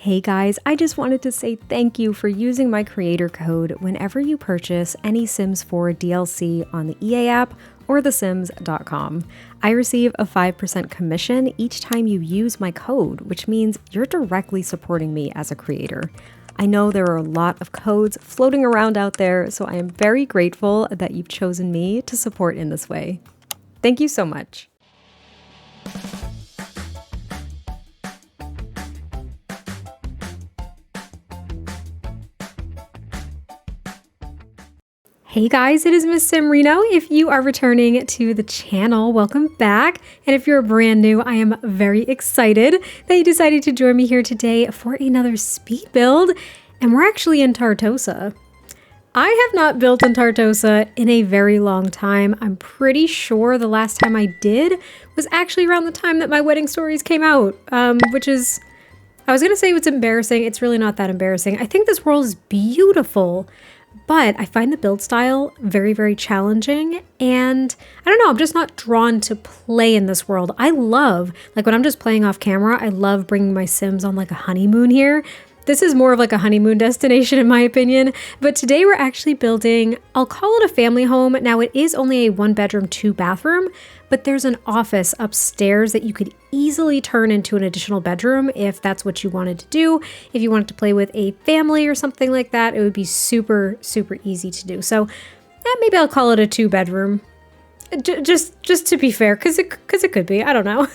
Hey guys, I just wanted to say thank you for using my creator code whenever you purchase any Sims 4 DLC on the EA app or thesims.com. I receive a 5% commission each time you use my code, which means you're directly supporting me as a creator. I know there are a lot of codes floating around out there, so I am very grateful that you've chosen me to support in this way. Thank you so much. Hey guys, it is MissSimReno. If you are returning to the channel, welcome back. And if you're brand new, I am very excited that you decided to join me here today for another speed build. And we're actually in Tartosa. I have not built in Tartosa in a very long time. I'm pretty sure the last time I did was actually around the time that my wedding stories came out, which is, I was gonna say it's embarrassing. It's really not that embarrassing. I think this world is beautiful. But I find the build style very, very challenging, and I don't know, I'm just not drawn to play in this world. I love, like when I'm just playing off camera, I love bringing my Sims on like a honeymoon here. This is more of like a honeymoon destination in my opinion, but today we're actually building, I'll call it a family home. Now it is only a 1-bedroom, 2-bathroom, but there's an office upstairs that you could easily turn into an additional bedroom if that's what you wanted to do. If you wanted to play with a family or something like that, it would be super, super easy to do. So maybe I'll call it a 2-bedroom. Just to be fair, because it could be, I don't know.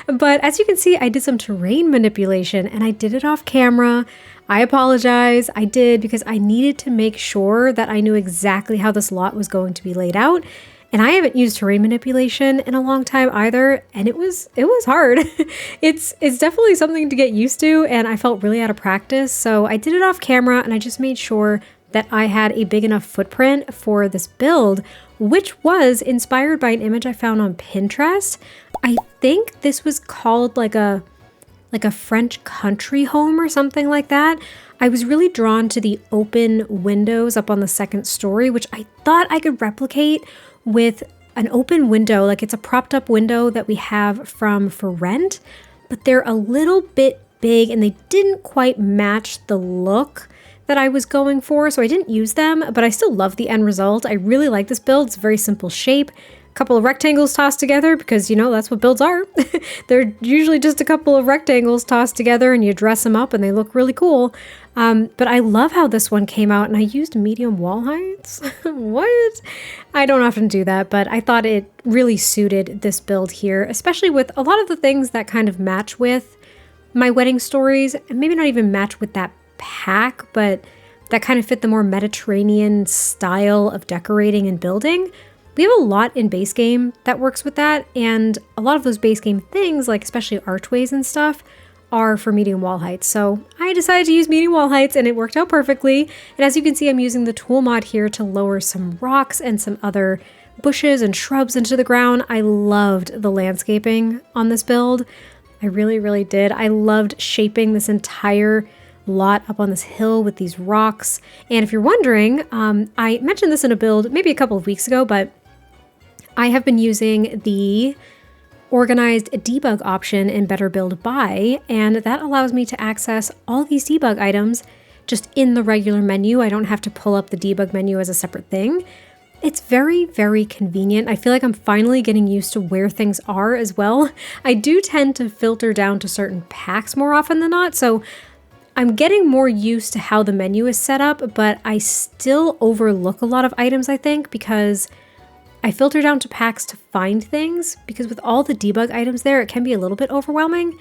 But as you can see, I did some terrain manipulation and I did it off camera. I apologize. I did because I needed to make sure that I knew exactly how this lot was going to be laid out. And I haven't used terrain manipulation in a long time either, and it was hard. It's definitely something to get used to, and I felt really out of practice. So I did it off camera and I just made sure that I had a big enough footprint for this build, which was inspired by an image I found on Pinterest. I think this was called like a French country home or something like that. I was really drawn to the open windows up on the second story, which I thought I could replicate with an open window. Like it's a propped up window that we have from For Rent, but they're a little bit big and they didn't quite match the look that I was going for, so I didn't use them, but I still love the end result. I really like this build. It's a very simple shape. A couple of rectangles tossed together because, you know, that's what builds are. They're usually just a couple of rectangles tossed together and you dress them up and they look really cool. But I love how this one came out and I used medium wall heights. What? I don't often do that, but I thought it really suited this build here, especially with a lot of the things that kind of match with my wedding stories, and maybe not even match with that pack, but that kind of fit the more Mediterranean style of decorating and building. We have a lot in base game that works with that, and a lot of those base game things, like especially archways and stuff, are for medium wall heights. So I decided to use medium wall heights and it worked out perfectly. And as you can see, I'm using the tool mod here to lower some rocks and some other bushes and shrubs into the ground. I loved the landscaping on this build. I really, really did. I loved shaping this entire lot up on this hill with these rocks. And if you're wondering, I mentioned this in a build maybe a couple of weeks ago, but I have been using the organized debug option in Better Build By, and that allows me to access all these debug items just in the regular menu. I don't have to pull up the debug menu as a separate thing. It's very, very convenient. I feel like I'm finally getting used to where things are as well. I do tend to filter down to certain packs more often than not, so I'm getting more used to how the menu is set up, but I still overlook a lot of items, I think, because I filter down to packs to find things, because with all the debug items there, it can be a little bit overwhelming.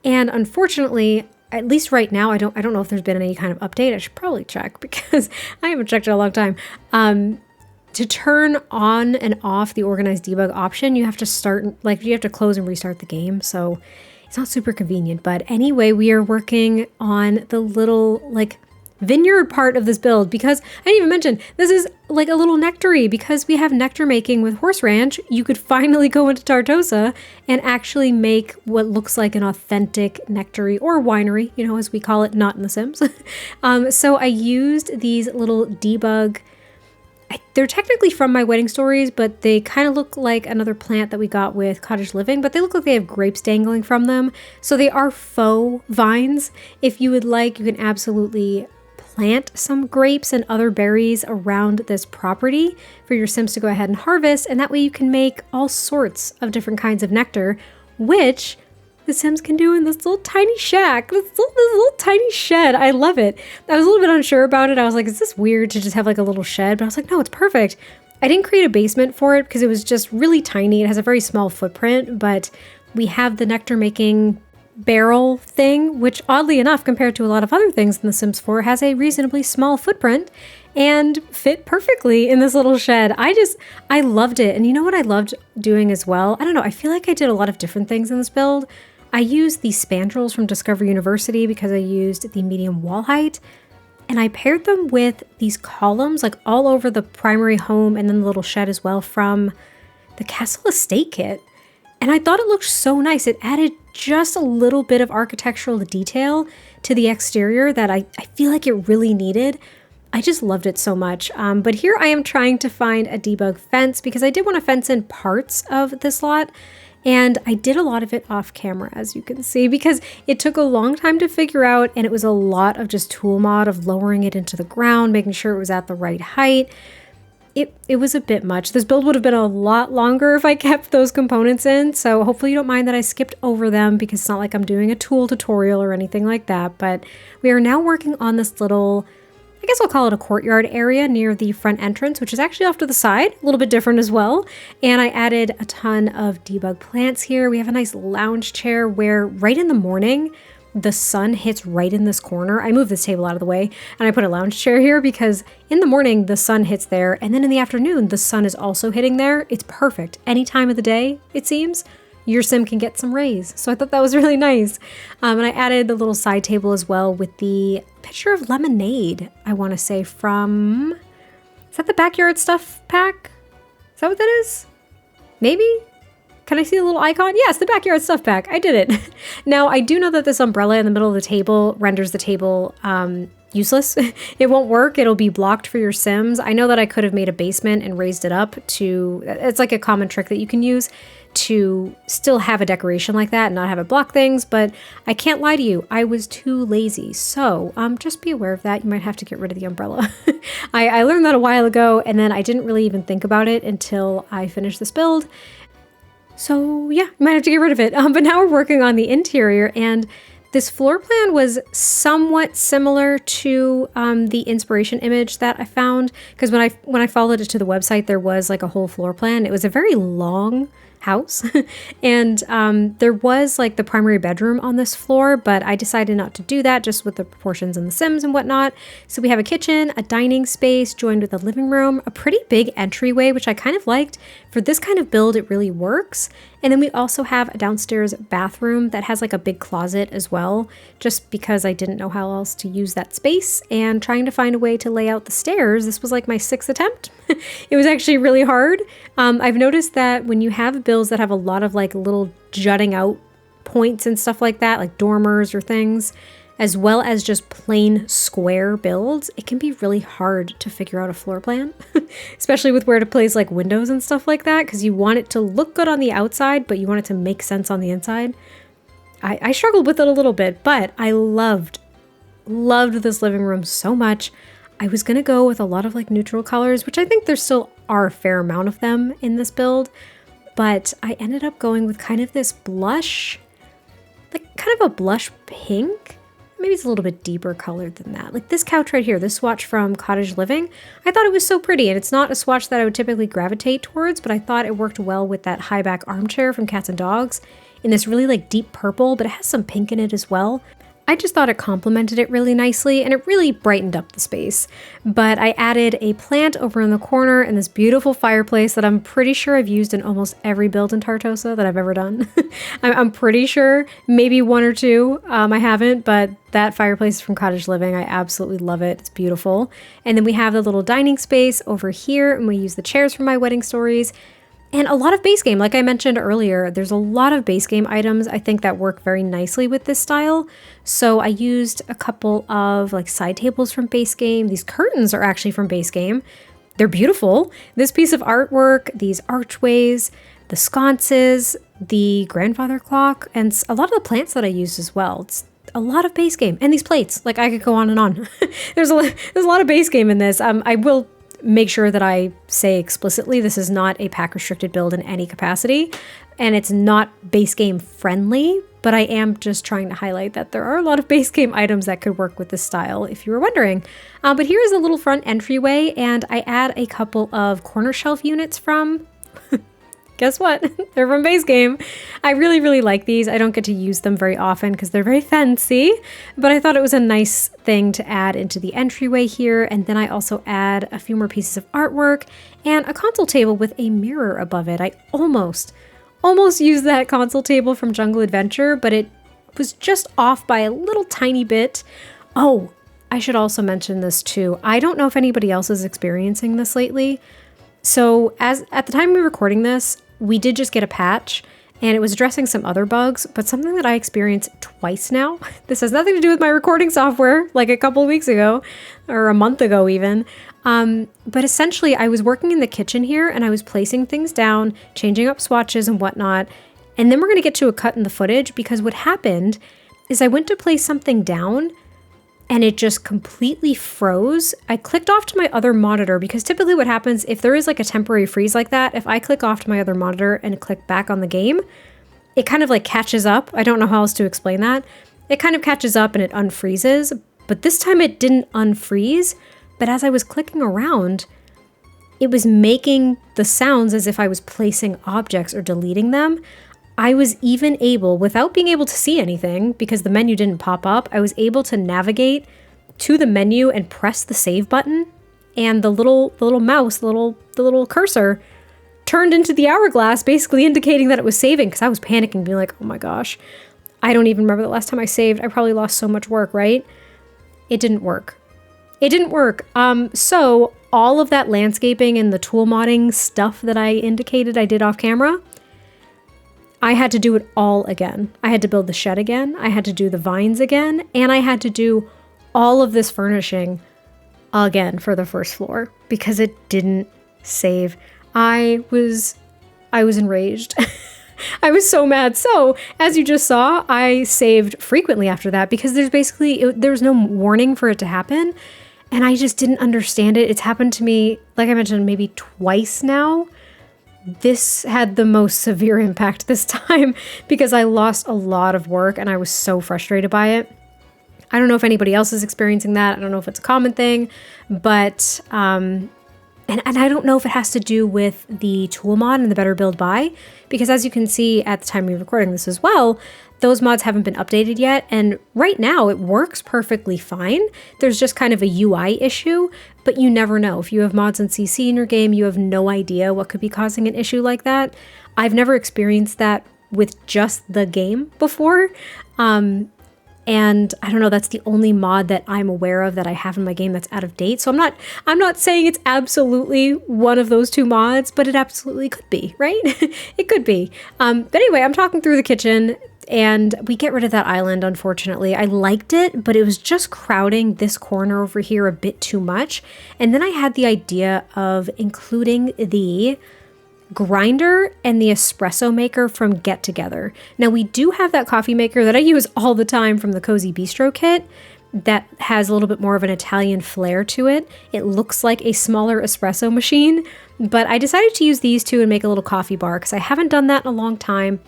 And unfortunately, at least right now, I don't know if there's been any kind of update. I should probably check because I haven't checked in a long time. To turn on and off the organized debug option, you have to close and restart the game. So it's not super convenient, but anyway, we are working on the little like vineyard part of this build because I didn't even mention this is like a little nectary. Because we have nectar making with Horse Ranch, you could finally go into Tartosa and actually make what looks like an authentic nectary or winery, you know, as we call it, not in The Sims. So I used these little debug They're technically from My Wedding Stories, but they kind of look like another plant that we got with Cottage Living, but they look like they have grapes dangling from them. So they are faux vines. If you would like, you can absolutely plant some grapes and other berries around this property for your Sims to go ahead and harvest, and that way you can make all sorts of different kinds of nectar, which the Sims can do in this little tiny shack, this little tiny shed. I love it. I was a little bit unsure about it. I was like, is this weird to just have like a little shed? But I was like, no, it's perfect. I didn't create a basement for it because it was just really tiny. It has a very small footprint, but we have the nectar making barrel thing, which oddly enough, compared to a lot of other things in The Sims 4, has a reasonably small footprint and fit perfectly in this little shed. I loved it. And you know what I loved doing as well? I don't know. I feel like I did a lot of different things in this build. I used these spandrels from Discovery University because I used the medium wall height, and I paired them with these columns like all over the primary home and then the little shed as well from the Castle Estate kit. And I thought it looked so nice. It added just a little bit of architectural detail to the exterior that I feel like it really needed. I just loved it so much. But here I am trying to find a debug fence because I did want to fence in parts of this lot. And I did a lot of it off camera, as you can see, because it took a long time to figure out, and it was a lot of just tool mod of lowering it into the ground, making sure it was at the right height. It was a bit much. This build would have been a lot longer if I kept those components in, so hopefully you don't mind that I skipped over them because it's not like I'm doing a tool tutorial or anything like that. But we are now working on this little, I guess I'll call it a courtyard area near the front entrance, which is actually off to the side, a little bit different as well. And I added a ton of debug plants here. We have a nice lounge chair where right in the morning, the sun hits right in this corner. I moved this table out of the way and I put a lounge chair here because in the morning, the sun hits there. And then in the afternoon, the sun is also hitting there. It's perfect. Any time of the day, it seems, your Sim can get some rays. So I thought that was really nice. And I added the little side table as well with the picture of lemonade, I want to say from, is that the backyard stuff pack? Is that what that is? Maybe? Can I see the little icon? Yes, the backyard stuff pack. I did it. Now, I do know that this umbrella in the middle of the table renders the table useless. It won't work. It'll be blocked for your Sims. I know that I could have made a basement and raised it up to, it's like a common trick that you can use to still have a decoration like that and not have it block things, but I can't lie to you, I was too lazy. So just be aware of that. You might have to get rid of the umbrella. I learned that a while ago, and then I didn't really even think about it until I finished this build. So yeah, you might have to get rid of it. But now we're working on the interior, and this floor plan was somewhat similar to the inspiration image that I found, because when I followed it to the website, there was like a whole floor plan. It was a very long house and there was like the primary bedroom on this floor, but I decided not to do that just with the proportions in the Sims and whatnot. So we have a kitchen, a dining space joined with a living room, a pretty big entryway, which I kind of liked. For this kind of build, it really works. And then we also have a downstairs bathroom that has like a big closet as well, just because I didn't know how else to use that space, and trying to find a way to lay out the stairs. This was like my 6th attempt. It was actually really hard. I've noticed that when you have builds that have a lot of like little jutting out points and stuff like that, like dormers or things, as well as just plain square builds, it can be really hard to figure out a floor plan, especially with where to place like windows and stuff like that, because you want it to look good on the outside, but you want it to make sense on the inside. I struggled with it a little bit, but I loved this living room so much. I was going to go with a lot of like neutral colors, which I think there still are a fair amount of them in this build, but I ended up going with kind of this blush, like kind of a blush pink. Maybe it's a little bit deeper colored than that. Like this couch right here, this swatch from Cottage Living, I thought it was so pretty, and it's not a swatch that I would typically gravitate towards, but I thought it worked well with that high back armchair from Cats and Dogs in this really like deep purple, but it has some pink in it as well. I just thought it complemented it really nicely, and it really brightened up the space. But I added a plant over in the corner and this beautiful fireplace that I'm pretty sure I've used in almost every build in Tartosa that I've ever done. I'm pretty sure, maybe one or two I haven't, but that fireplace from Cottage Living, I absolutely love it. It's beautiful. And then we have the little dining space over here, and we use the chairs from My Wedding Stories. And a lot of base game, like I mentioned earlier, there's a lot of base game items I think that work very nicely with this style. So I used a couple of like side tables from base game. These curtains are actually from base game. they're beautiful. This piece of artwork, these archways, the sconces, the grandfather clock, and a lot of the plants that I used as well. It's a lot of base game. And these plates, like I could go on and on. There's a lot of base game in this. I will make sure that I say explicitly this is not a pack restricted build in any capacity, and it's not base game friendly, but I am just trying to highlight that there are a lot of base game items that could work with this style, if you were wondering. But here's a little front entryway, and I add a couple of corner shelf units from... Guess what? They're from base game. I really, really like these. I don't get to use them very often because they're very fancy, but I thought it was a nice thing to add into the entryway here. And then I also add a few more pieces of artwork and a console table with a mirror above it. I almost used that console table from Jungle Adventure, but it was just off by a little tiny bit. Oh, I should also mention this too. I don't know if anybody else is experiencing this lately. So at the time we were recording this, we did just get a patch and it was addressing some other bugs, but something that I experienced twice now. This has nothing to do with my recording software, like a couple of weeks ago or a month ago even. But essentially I was working in the kitchen here and I was placing things down, changing up swatches and whatnot. And then we're going to get to a cut in the footage because what happened is I went to place something down and it just completely froze. I clicked off to my other monitor because typically what happens if there is like a temporary freeze like that, if I click off to my other monitor and click back on the game, it kind of like catches up. I don't know how else to explain that. It kind of catches up and it unfreezes, but this time it didn't unfreeze. But as I was clicking around, it was making the sounds as if I was placing objects or deleting them. I was even able, without being able to see anything, because the menu didn't pop up, I was able to navigate to the menu and press the save button, and the little mouse, the little cursor, turned into the hourglass, basically indicating that it was saving, because I was panicking, being like, oh my gosh, I don't even remember the last time I saved. I probably lost so much work, right? It didn't work. It didn't work. So all of that landscaping and the tool modding stuff that I indicated I did off camera, I had to do it all again. I had to build the shed again. I had to do the vines again. And I had to do all of this furnishing again for the first floor because it didn't save. I was enraged. I was so mad. So as you just saw, I saved frequently after that because there was no warning for it to happen. And I just didn't understand it. It's happened to me, like I mentioned, maybe twice now. This had the most severe impact this time because I lost a lot of work and I was so frustrated by it. I don't know if anybody else is experiencing that. I don't know if it's a common thing, but, and I don't know if it has to do with the tool mod and the better build by, because as you can see at the time we're recording this as well, those mods haven't been updated yet. And right now it works perfectly fine. There's just kind of a UI issue, but you never know. If you have mods in CC in your game, you have no idea what could be causing an issue like that. I've never experienced that with just the game before. And I don't know, that's the only mod that I'm aware of that I have in my game that's out of date. So I'm not saying it's absolutely one of those two mods, but it absolutely could be, right? It could be. But anyway, I'm talking through the kitchen and we get rid of that island, unfortunately. I liked it, but it was just crowding this corner over here a bit too much. And then I had the idea of including the grinder and the espresso maker from Get Together. Now we do have that coffee maker that I use all the time from the Cozy Bistro kit that has a little bit more of an Italian flair to it. It looks like a smaller espresso machine, but I decided to use these two and make a little coffee bar because I haven't done that in a long time.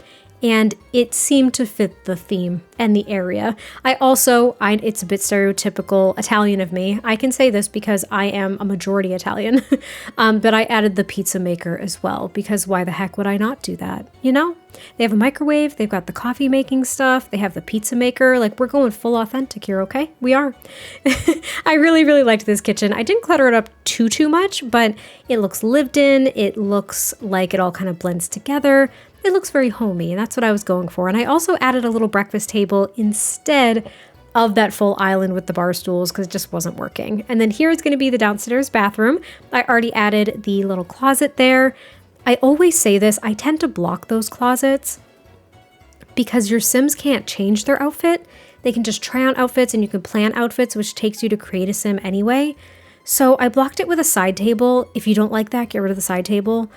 And it seemed to fit the theme and the area. It's a bit stereotypical Italian of me. I can say this because I am a majority Italian, but I added the pizza maker as well because why the heck would I not do that? You know, they have a microwave, they've got the coffee making stuff, they have the pizza maker. Like we're going full authentic here, okay? We are. I really, really liked this kitchen. I didn't clutter it up too much, but it looks lived in. It looks like it all kind of blends together. It looks very homey, and that's what I was going for. And I also added a little breakfast table instead of that full island with the bar stools because it just wasn't working. And then here is going to be the downstairs bathroom. I already added the little closet there. I always say this, I tend to block those closets because your Sims can't change their outfit. They can just try on outfits and you can plan outfits, which takes you to create a Sim anyway. So I blocked it with a side table. If you don't like that, get rid of the side table.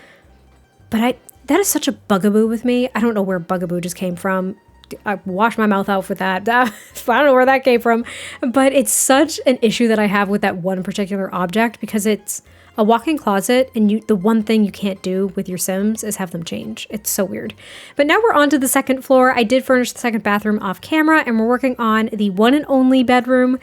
But that is such a bugaboo with me. I don't know where bugaboo just came from. I washed my mouth out with that. I don't know where that came from. But it's such an issue that I have with that one particular object because it's a walk-in closet, and the one thing you can't do with your Sims is have them change. It's so weird. But now we're on to the second floor. I did furnish the second bathroom off camera, and we're working on the one and only bedroom,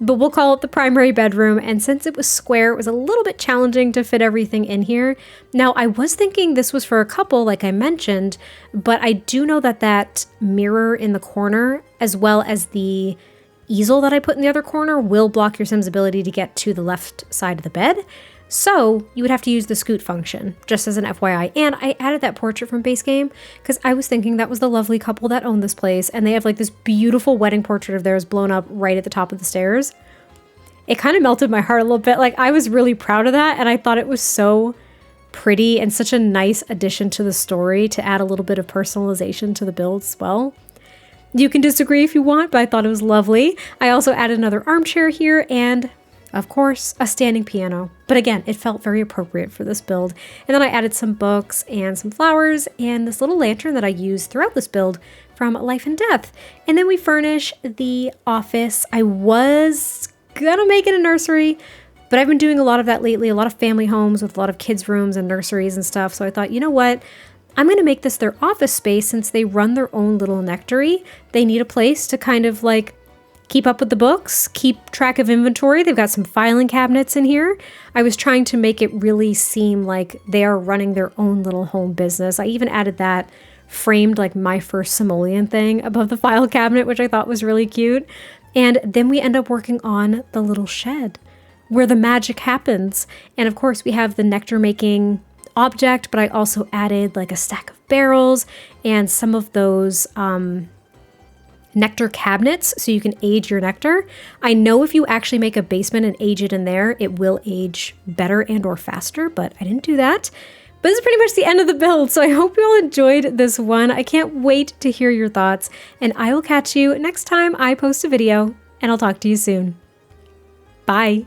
but we'll call it the primary bedroom. And since it was square, it was a little bit challenging to fit everything in here. Now, I was thinking this was for a couple, like I mentioned, but I do know that that mirror in the corner, as well as the easel that I put in the other corner, will block your Sim's ability to get to the left side of the bed. So you would have to use the scoot function, just as an FYI. And I added that portrait from base game because I was thinking that was the lovely couple that owned this place, and they have like this beautiful wedding portrait of theirs blown up right at the top of the stairs. It kind of melted my heart a little bit. Like, I was really proud of that, and I thought it was so pretty and such a nice addition to the story to add a little bit of personalization to the build as well. You can disagree if you want, but I thought it was lovely. I also added another armchair here and, of course, a standing piano. But again, it felt very appropriate for this build. And then I added some books and some flowers and this little lantern that I used throughout this build from Life and Death. And then we furnish the office. I was gonna make it a nursery, but I've been doing a lot of that lately, a lot of family homes with a lot of kids' rooms and nurseries and stuff. So I thought, you know what? I'm going to make this their office space since they run their own little Nectary. They need a place to kind of like keep up with the books, keep track of inventory. They've got some filing cabinets in here. I was trying to make it really seem like they are running their own little home business. I even added that framed like my first simoleon thing above the file cabinet, which I thought was really cute. And then we end up working on the little shed where the magic happens. And of course we have the nectar making object, but I also added like a stack of barrels and some of those nectar cabinets so you can age your nectar. I know if you actually make a basement and age it in there, it will age better and or faster, but I didn't do that. But this is pretty much the end of the build, so I hope you all enjoyed this one. I can't wait to hear your thoughts, and I will catch you next time I post a video, and I'll talk to you soon. Bye!